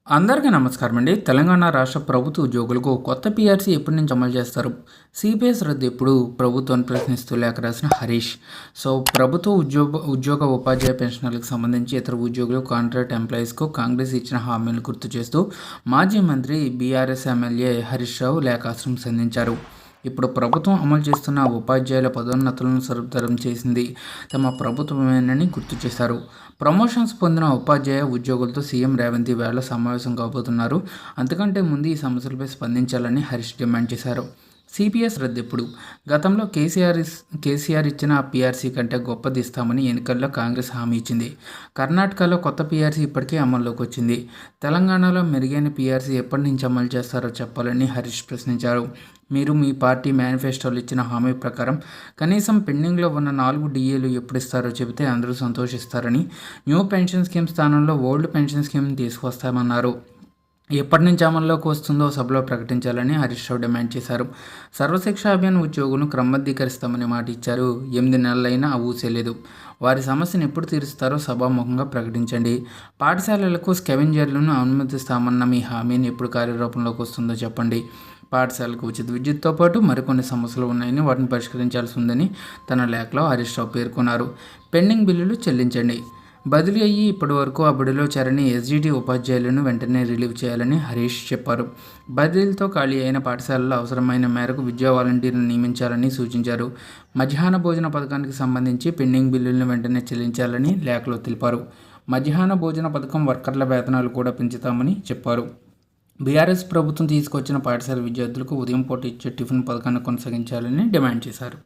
అందరికీ నమస్కారం అండి. తెలంగాణ రాష్ట్ర ప్రభుత్వ ఉద్యోగులకు కొత్త పీఆర్సీ ఎప్పటి నుంచి అమలు చేస్తారు? సిపిఎస్ రద్దు ఎప్పుడు? ప్రభుత్వాన్ని ప్రశ్నిస్తూ లేఖ రాసిన హరీష్. ప్రభుత్వ ఉద్యోగ ఉపాధ్యాయ పెన్షనర్లకు సంబంధించి ఇతర ఉద్యోగులు, కాంట్రాక్ట్ ఎంప్లాయీస్కు కాంగ్రెస్ ఇచ్చిన హామీలు గుర్తు చేస్తూ మాజీ మంత్రి బీఆర్ఎస్ ఎమ్మెల్యే హరీష్ రావు లేఖాస్త్రం సంధించారు. ఇప్పుడు ప్రభుత్వం అమలు చేస్తున్న ఉపాధ్యాయుల పదోన్నతులను సులభతరం చేసింది తమ ప్రభుత్వమేనని గుర్తు చేశారు. ప్రమోషన్స్ పొందిన ఉపాధ్యాయ ఉద్యోగులతో సీఎం రేవంత్ వేళ సమావేశం కాబోతున్నారు. అంతకంటే ముందు ఈ సమస్యలపై స్పందించాలని హరీష్ డిమాండ్ చేశారు. సిపిఎస్ రద్దెప్పుడు? గతంలో కేసీఆర్ ఇచ్చిన పీఆర్సీ కంటే గొప్పది ఇస్తామని ఎన్నికల్లో కాంగ్రెస్ హామీ ఇచ్చింది. కర్ణాటకలో కొత్త పీఆర్సీ ఇప్పటికే అమల్లోకి వచ్చింది. తెలంగాణలో మెరుగైన పీఆర్సీ ఎప్పటి నుంచి అమలు చేస్తారో చెప్పాలని హరీష్ ప్రశ్నించారు. మీరు మీ పార్టీ మేనిఫెస్టోలో ఇచ్చిన హామీ ప్రకారం కనీసం పెండింగ్లో ఉన్న 4 డిఏలు ఎప్పుడు ఇస్తారో చెబితే అందరూ సంతోషిస్తారని, న్యూ పెన్షన్ స్కీమ్ స్థానంలో ఓల్డ్ పెన్షన్ స్కీమ్ తీసుకొస్తామన్నారు. ఎప్పటి నుంచి అమల్లోకి వస్తుందో సభలో ప్రకటించాలని హరీష్ రావు డిమాండ్ చేశారు. సర్వశిక్ష అభియాన్ ఉద్యోగులను క్రమబద్ధీకరిస్తామని మాట ఇచ్చారు. 8 నెలలైనా ఊసేలేదు. వారి సమస్యను ఎప్పుడు తీరుస్తారో సభాముఖంగా ప్రకటించండి. పాఠశాలలకు స్కెవెంజర్లను అనుమతిస్తామన్న మీ హామీని ఎప్పుడు కార్యరూపంలోకి వస్తుందో చెప్పండి. పాఠశాలకు ఉచిత విద్యుత్తో పాటు మరికొన్ని సమస్యలు ఉన్నాయని, వాటిని పరిష్కరించాల్సి ఉందని తన లేఖలో హరీష్ రావు పేర్కొన్నారు. పెండింగ్ బిల్లులు చెల్లించండి. బదిలీ అయ్యి ఇప్పటి వరకు ఆ బడిలో చేరని ఎస్జిటి ఉపాధ్యాయులను వెంటనే రిలీవ్ చేయాలని హరీష్ చెప్పారు. బదిలీలతో ఖాళీ అయిన పాఠశాలలో అవసరమైన మేరకు విద్యా వాలంటీర్లను నియమించాలని సూచించారు. మధ్యాహ్న భోజన పథకానికి సంబంధించి పెండింగ్ బిల్లులను వెంటనే చెల్లించాలని లేఖలో తెలిపారు. మధ్యాహ్న భోజన పథకం వర్కర్ల వేతనాలు కూడా పెంచుతామని చెప్పారు. బీఆర్ఎస్ ప్రభుత్వం తీసుకొచ్చిన పాఠశాల విద్యార్థులకు ఉదయం పూట ఇచ్చే టిఫిన్ పథకాన్ని కొనసాగించాలని డిమాండ్ చేశారు.